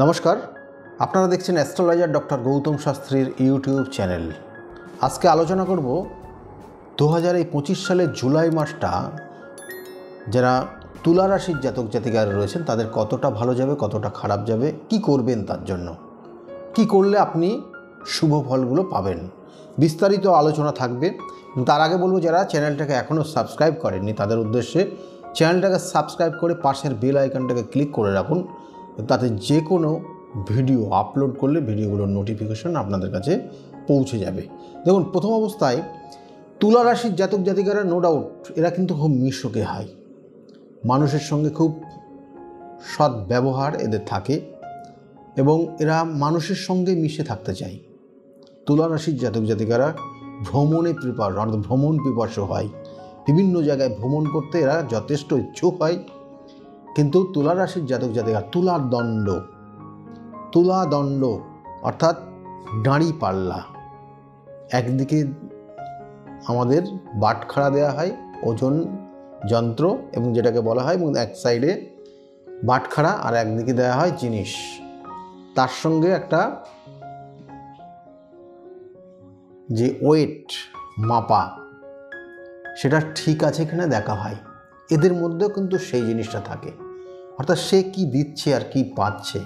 নমস্কার, আপনারা দেখছেন অ্যাস্ট্রোলজার ডক্টর গৌতম শাস্ত্রীর ইউটিউব চ্যানেল। আজকে আলোচনা করব 2025 সালের জুলাই মাসটা যারা তুলা রাশির জাতক জাতিকারা রয়েছেন তাদের কতটা ভালো যাবে, কতটা খারাপ যাবে, কি করবেন তার জন্য, কি করলে আপনি শুভ ফলগুলো পাবেন, বিস্তারিত আলোচনা থাকবে। তার আগে বলবো, যারা চ্যানেলটাকে এখনও সাবস্ক্রাইব করেননি তাদের উদ্দেশ্যে চ্যানেলটাকে সাবস্ক্রাইব করে পাশের বেল আইকনটাকে ক্লিক করে রাখুন, তাতে যে কোনো ভিডিও আপলোড করলে ভিডিওগুলোর নোটিফিকেশন আপনাদের কাছে পৌঁছে যাবে। দেখুন, প্রথম অবস্থায় তুলা রাশির জাতক জাতিকারা নো ডাউট এরা কিন্তু খুব মিশুকে হয়, মানুষের সঙ্গে খুব সৎ ব্যবহার এদের থাকে এবং এরা মানুষের সঙ্গে মিশে থাকতে চায়। তুলা রাশির জাতক জাতিকারা ভ্রমণ পিপাসু হয়, বিভিন্ন জায়গায় ভ্রমণ করতে এরা যথেষ্ট ইচ্ছুক হয়। কিন্তু তুলা রাশির জাতক জাতিকা তুলা দণ্ড অর্থাৎ দাঁড়ি পাল্লা, একদিকে আমাদের বাটখারা দেওয়া হয় ওজন যন্ত্র এবং যেটাকে বলা হয়, এবং এক সাইডে বাটখারা আর একদিকে দেওয়া হয় জিনিস, তার সঙ্গে একটা যে ওয়েট মাপা সেটা ঠিক আছে কিনা দেখা হয়। এদের মধ্যেও কিন্তু সেই জিনিসটা থাকে, অর্থাৎ সে কি দিচ্ছে আর কি পাচ্ছে,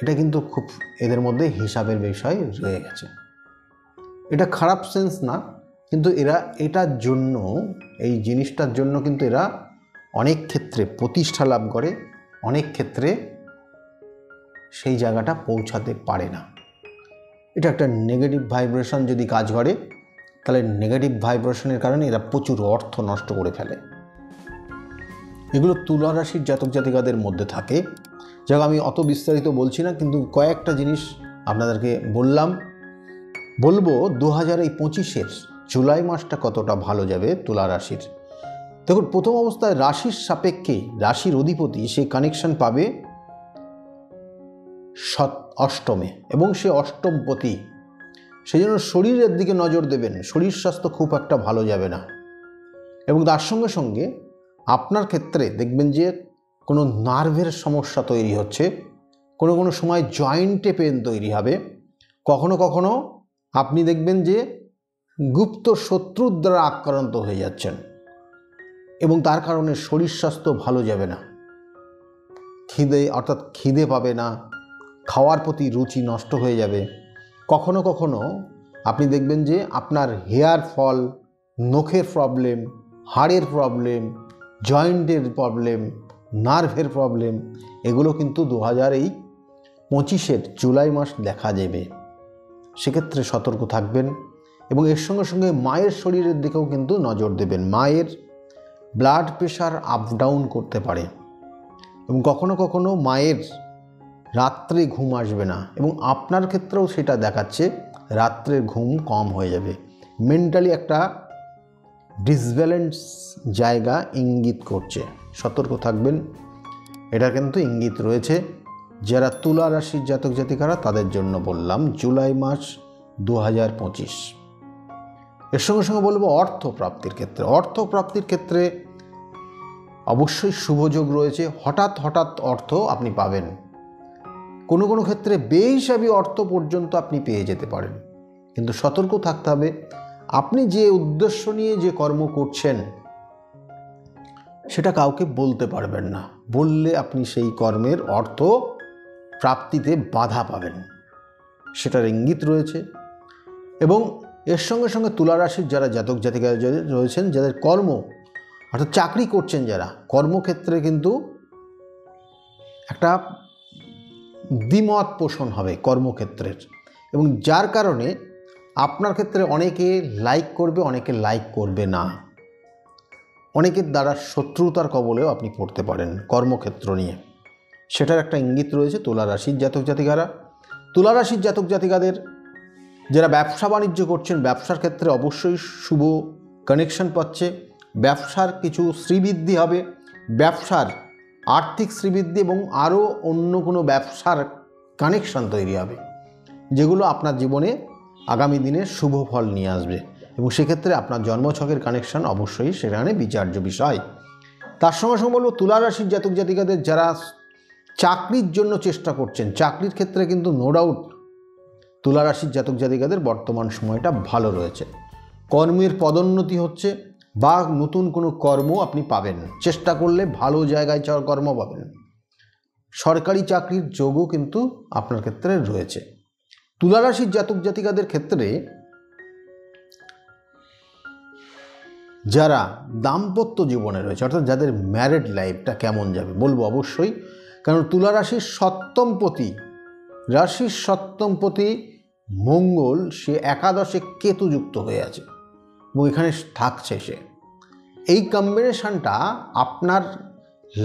এটা কিন্তু খুব এদের মধ্যে হিসাবের বিষয় রয়ে গেছে। এটা খারাপ সেন্স না, কিন্তু এরা এটার জন্য, এই জিনিসটার জন্য কিন্তু এরা অনেক ক্ষেত্রে প্রতিষ্ঠা লাভ করে, অনেক ক্ষেত্রে সেই জায়গাটা পৌঁছাতে পারে না। এটা একটা নেগেটিভ ভাইব্রেশন যদি কাজ করে, তাহলে নেগেটিভ ভাইব্রেশনের কারণে এরা প্রচুর অর্থ নষ্ট করে ফেলে। এগুলো তুলা রাশির জাতক জাতিকাদের মধ্যে থাকে। যাক, আমি অত বিস্তারিত বলছি না, কিন্তু কয়েকটা জিনিস আপনাদেরকে বলবো 2025 জুলাই মাসটা কতটা ভালো যাবে তুলা রাশির। দেখুন, প্রথম অবস্থায় রাশির সাপেক্ষে রাশির অধিপতি সে কানেকশন পাবে অষ্টমে, এবং সে অষ্টমপতি, সেই জন্য শরীরের দিকে নজর দেবেন। শরীর স্বাস্থ্য খুব একটা ভালো যাবে না, এবং তার সঙ্গে সঙ্গে আপনার ক্ষেত্রে দেখবেন যে কোনো নার্ভের সমস্যা তৈরি হচ্ছে, কোনো সময় জয়েন্টে পেন তৈরি হবে, কখনো কখনো আপনি দেখবেন যে গুপ্ত শত্রুর দ্বারা আক্রান্ত হয়ে যাচ্ছেন, এবং তার কারণে শরীর স্বাস্থ্য ভালো যাবে না। খিদে পাবে না, খাওয়ার প্রতি রুচি নষ্ট হয়ে যাবে। কখনো কখনো আপনি দেখবেন যে আপনার হেয়ার ফল, নখের প্রবলেম, হাড়ের প্রবলেম, জয়েন্টের প্রবলেম, নার্ভের প্রবলেম, এগুলো কিন্তু 2025 জুলাই মাস দেখা যাবে। সেক্ষেত্রে সতর্ক থাকবেন, এবং এর সঙ্গে সঙ্গে মায়ের শরীরের দিকেও কিন্তু নজর দেবেন। মায়ের ব্লাড প্রেশার আপ ডাউন করতে পারে, এবং কখনো কখনো মায়ের রাত্রে ঘুম আসবে না, এবং আপনার ক্ষেত্রেও সেটা দেখাচ্ছে, রাত্রের ঘুম কম হয়ে যাবে। মেন্টালি একটা ডিসব্যালেন্স জায়গা ইঙ্গিত করছে, সতর্ক থাকবেন। এটা কিন্তু ইঙ্গিত রয়েছে। যারা তুলা রাশির জাতক জাতিকারা তাদের জন্য বললাম জুলাই মাস 2025। এর সঙ্গে সঙ্গে বলবো অর্থ প্রাপ্তির ক্ষেত্রে অবশ্যই শুভযোগ রয়েছে। হঠাৎ অর্থ আপনি পাবেন, কোনো ক্ষেত্রে বেহিসাবি অর্থ পর্যন্ত আপনি পেয়ে যেতে পারেন, কিন্তু সতর্ক থাকতে হবে। আপনি যে উদ্দেশ্য নিয়ে যে কর্ম করছেন সেটা কাউকে বলতে পারবেন না, বললে আপনি সেই কর্মের অর্থ প্রাপ্তিতে বাধা পাবেন, সেটার ইঙ্গিত রয়েছে। এবং এর সঙ্গে সঙ্গে তুলা রাশির যারা জাতক জাতিকা রয়েছেন, যাদের কর্ম অর্থাৎ চাকরি করছেন, যারা কর্মক্ষেত্রে কিন্তু একটা দ্বিমত পোষণ হবে কর্মক্ষেত্রের, এবং যার কারণে আপনার ক্ষেত্রে অনেকে লাইক করবে, অনেকে লাইক করবে না, অনেকের দ্বারা শত্রুতার কবলেও আপনি পড়তে পারেন কর্মক্ষেত্র নিয়ে, সেটার একটা ইঙ্গিত রয়েছে তুলা রাশির জাতক জাতিকারা। তুলা রাশির জাতক জাতিকাদের যারা ব্যবসা বাণিজ্য করছেন, ব্যবসার ক্ষেত্রে অবশ্যই শুভ কানেকশন পাচ্ছে। ব্যবসার কিছু শ্রীবৃদ্ধি হবে, ব্যবসার আর্থিক শ্রীবৃদ্ধি, এবং আরও অন্য কোনো ব্যবসার কানেকশন তৈরি হবে, যেগুলো আপনার জীবনে আগামী দিনে শুভ ফল নিয়ে আসবে, এবং সেক্ষেত্রে আপনার জন্মছকের কানেকশন অবশ্যই সেখানে বিচার্য বিষয়। তার সঙ্গে সঙ্গে বলবো তুলা রাশির জাতক জাতিকাদের যারা চাকরির জন্য চেষ্টা করছেন, চাকরির ক্ষেত্রে কিন্তু নো ডাউট তুলা রাশির জাতক জাতিকাদের বর্তমান সময়টা ভালো রয়েছে। কর্মের পদোন্নতি হচ্ছে বা নতুন কোনো কর্ম আপনি পাবেন, চেষ্টা করলে ভালো জায়গায় কর্ম পাবেন। সরকারি চাকরির যোগও কিন্তু আপনার ক্ষেত্রে রয়েছে। তুলা রাশির জাতক জাতিকাদের ক্ষেত্রে যারা দাম্পত্য জীবনে রয়েছে, অর্থাৎ যাদের ম্যারেড লাইফটা কেমন যাবে বলবো অবশ্যই, কারণ তুলা রাশির সপ্তমপতি মঙ্গল সে একাদশে কেতুযুক্ত হয়ে আছে এবং এখানে থাকছে সে। এই কম্বিনেশনটা আপনার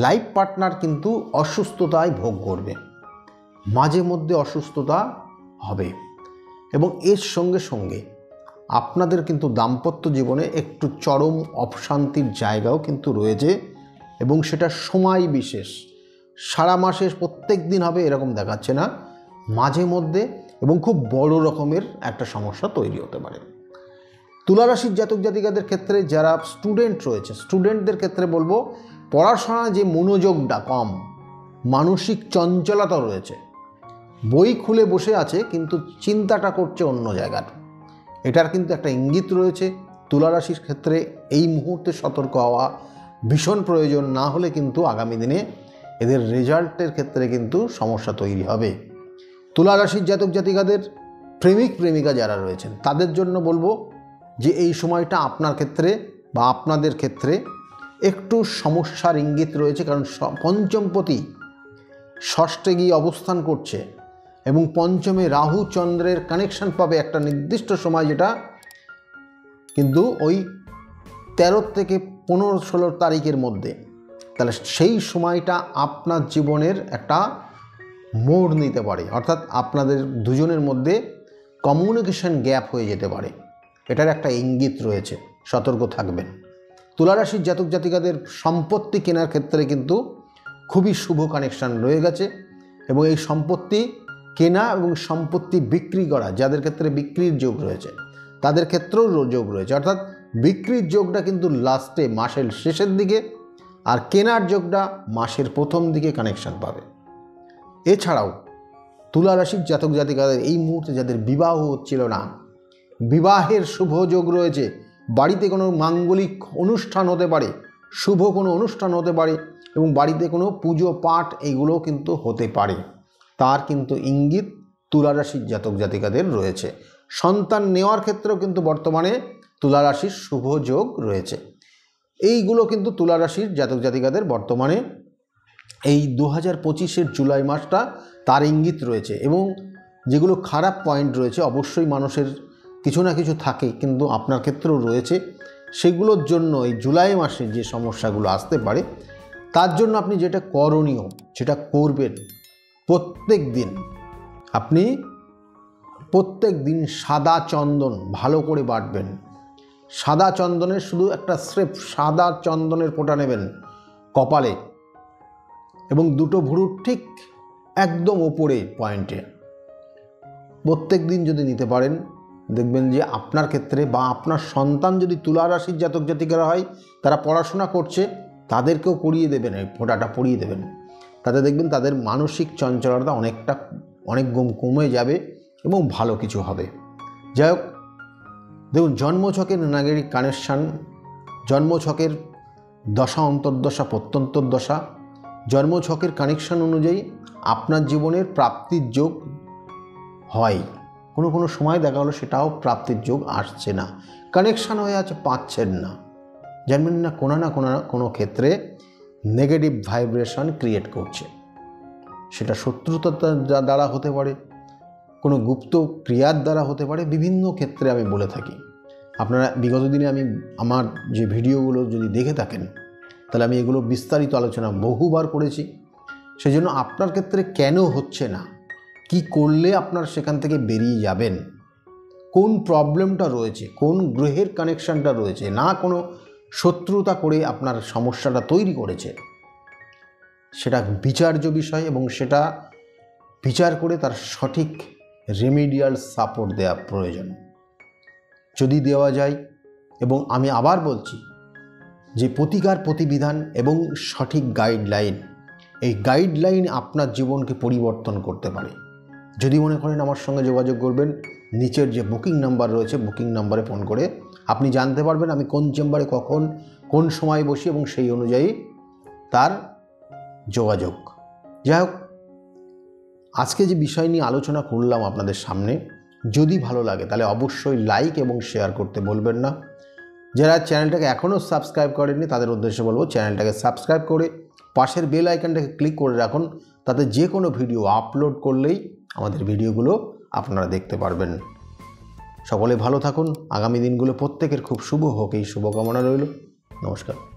লাইফ পার্টনার কিন্তু অসুস্থতায় ভোগ করবে, মাঝে মধ্যে অসুস্থতা হবে এবং এর সঙ্গে সঙ্গে আপনাদের কিন্তু দাম্পত্য জীবনে একটু চরম অশান্তির জায়গাও কিন্তু রয়েছে এবং সেটা সময় বিশেষ, সারা মাসে প্রত্যেক দিন হবে এরকম দেখাচ্ছে না, মাঝে মধ্যে এবং খুব বড় রকমের একটা সমস্যা তৈরি হতে পারে। তুলা রাশির জাতক জাতিকাদের ক্ষেত্রে যারা স্টুডেন্ট রয়েছে, স্টুডেন্টদের ক্ষেত্রে বলবো পড়াশোনায় যে মনোযোগটা কম, মানসিক চঞ্চলতা রয়েছে, বই খুলে বসে আছে কিন্তু চিন্তাটা করছে অন্য জায়গার, এটার কিন্তু একটা ইঙ্গিত রয়েছে। তুলা রাশির ক্ষেত্রে এই মুহূর্তে সতর্ক হওয়া ভীষণ প্রয়োজন, না হলে কিন্তু আগামী দিনে এদের রেজাল্টের ক্ষেত্রে কিন্তু সমস্যা তৈরি হবে। তুলা রাশির জাতক জাতিকাদের প্রেমিক প্রেমিকা যারা রয়েছেন তাদের জন্য বলবো যে এই সময়টা আপনার ক্ষেত্রে বা আপনাদের ক্ষেত্রে একটু সমস্যার ইঙ্গিত রয়েছে, কারণ পঞ্চমপতি ষষ্ঠে গিয়ে অবস্থান করছে এবং পঞ্চমে রাহু চন্দ্রের কানেকশন পাবে একটা নির্দিষ্ট সময়, যেটা কিন্তু ওই 13 থেকে 15-16 তারিখের মধ্যে। তাহলে সেই সময়টা আপনার জীবনের একটা মোড় নিতে পারে, অর্থাৎ আপনাদের দুজনের মধ্যে কমিউনিকেশন গ্যাপ হয়ে যেতে পারে, এটার একটা ইঙ্গিত রয়েছে, সতর্ক থাকবেন। তুলা রাশির জাতক জাতিকাদের সম্পত্তি কেনার ক্ষেত্রে কিন্তু খুবই শুভ কানেকশান রয়ে গেছে এবং এই সম্পত্তি কেনা এবং সম্পত্তি বিক্রি করা, যাদের ক্ষেত্রে বিক্রির যোগ রয়েছে তাদের ক্ষেত্রেও যোগ রয়েছে, অর্থাৎ বিক্রির যোগটা কিন্তু লাস্টে মাসের শেষের দিকে আর কেনার যোগটা মাসের প্রথম দিকে কানেকশান পাবে। এছাড়াও তুলা রাশির জাতক জাতিকাদের এই মুহূর্তে যাদের বিবাহ হচ্ছিল না, বিবাহের শুভ যোগ রয়েছে, বাড়িতে কোনো মাঙ্গলিক অনুষ্ঠান হতে পারে, শুভ কোনো অনুষ্ঠান হতে পারে এবং বাড়িতে কোনো পুজো পাঠ এইগুলো কিন্তু হতে পারে, তার কিন্তু ইঙ্গিত তুলা রাশির জাতক জাতিকাদের রয়েছে। সন্তান নেওয়ার ক্ষেত্রেও কিন্তু বর্তমানে তুলা রাশির শুভ যোগ রয়েছে। এইগুলো কিন্তু তুলা রাশির জাতক জাতিকাদের বর্তমানে এই 2025-এর জুলাই মাসটা তার ইঙ্গিত রয়েছে এবং যেগুলো খারাপ পয়েন্ট রয়েছে অবশ্যই মানুষের কিছু না কিছু থাকে, কিন্তু আপনার ক্ষেত্রেও রয়েছে, সেগুলোর জন্য এই জুলাই মাসে যে সমস্যাগুলো আসতে পারে তার জন্য আপনি যেটা করণীয় সেটা করবেন, প্রত্যেক দিন সাদা চন্দন ভালো করে বাটবেন, সাদা চন্দনের শুধু একটা স্রেফ সাদা চন্দনের ফোঁটা নেবেন কপালে এবং দুটো ভুরুর ঠিক একদম ওপরে পয়েন্টে, প্রত্যেক দিন যদি নিতে পারেন দেখবেন যে আপনার ক্ষেত্রে বা আপনার সন্তান যদি তুলা রাশির জাতক জাতিকারা হয়, তারা পড়াশোনা করছে, তাদেরকেও পড়িয়ে দেবেন, এই ফোঁটাটা পড়িয়ে দেবেন, তাতে দেখবেন তাদের মানসিক চঞ্চলতা অনেক কমে যাবে এবং ভালো কিছু হবে। যাই হোক, দেখুন জন্মছকের নাগরিক কানেকশান, জন্মছকের দশা অন্তর্দশা প্রত্যন্তর দশা, জন্মছকের কানেকশান অনুযায়ী আপনার জীবনের প্রাপ্তির যোগ হয়, কোনো সময় দেখা হলো সেটাও প্রাপ্তির যোগ আসছে না, কানেকশান হয়ে আছে, পাচ্ছেন না, জানবেন না কোনো ক্ষেত্রে নেগেটিভ ভাইব্রেশন ক্রিয়েট করছে, সেটা শত্রুতার দ্বারা হতে পারে, কোনো গুপ্ত ক্রিয়ার দ্বারা হতে পারে, বিভিন্ন ক্ষেত্রে আমি বলে থাকি। আপনারা বিগত দিনে আমার যে ভিডিওগুলো যদি দেখে থাকেন তাহলে আমি এগুলো বিস্তারিত আলোচনা বহুবার করেছি। সেজন্য আপনার ক্ষেত্রে কেন হচ্ছে না, কি করলে আপনার সেখান থেকে বেরিয়ে যাবেন, কোন প্রবলেমটা রয়েছে, কোন গ্রহের কানেকশানটা রয়েছে, না কোনো শত্রুতা করে আপনার সমস্যাটা তৈরি করেছে, সেটা বিচার্য বিষয় এবং সেটা বিচার করে তার সঠিক রেমিডিয়াল সাপোর্ট দেওয়া প্রয়োজন। যদি দেওয়া যায়, এবং আমি আবার বলছি যে প্রতিকার প্রতিবিধান এবং সঠিক গাইডলাইন এই গাইডলাইন আপনার জীবনকে পরিবর্তন করতে পারে। যদি মনে করেন আমার সঙ্গে যোগাযোগ করবেন, নিচের যে বুকিং নাম্বার রয়েছে বুকিং নাম্বারে ফোন করে আপনি জানতে পারবেন আমি কোন চেম্বারে কখন কোন সময় বসি এবং সেই অনুযায়ী তার যোগাযোগ। যাই হোক, আজকে যে বিষয় নিয়ে আলোচনা করলাম আপনাদের সামনে, যদি ভালো লাগে তাহলে অবশ্যই লাইক এবং শেয়ার করতে বলবেন না। যারা চ্যানেলটাকে এখনও সাবস্ক্রাইব করেননি তাদের উদ্দেশ্যে বলবো চ্যানেলটাকে সাবস্ক্রাইব করে পাশের বেল আইকনটাকে ক্লিক করে রাখুন, তাতে যে কোনো ভিডিও আপলোড করলেই আমাদের ভিডিওগুলো আপনারা দেখতে পারবেন। সকলে ভালো থাকুন, আগামী দিনগুলো প্রত্যেকের খুব শুভ হোক এই শুভকামনা রইল। নমস্কার।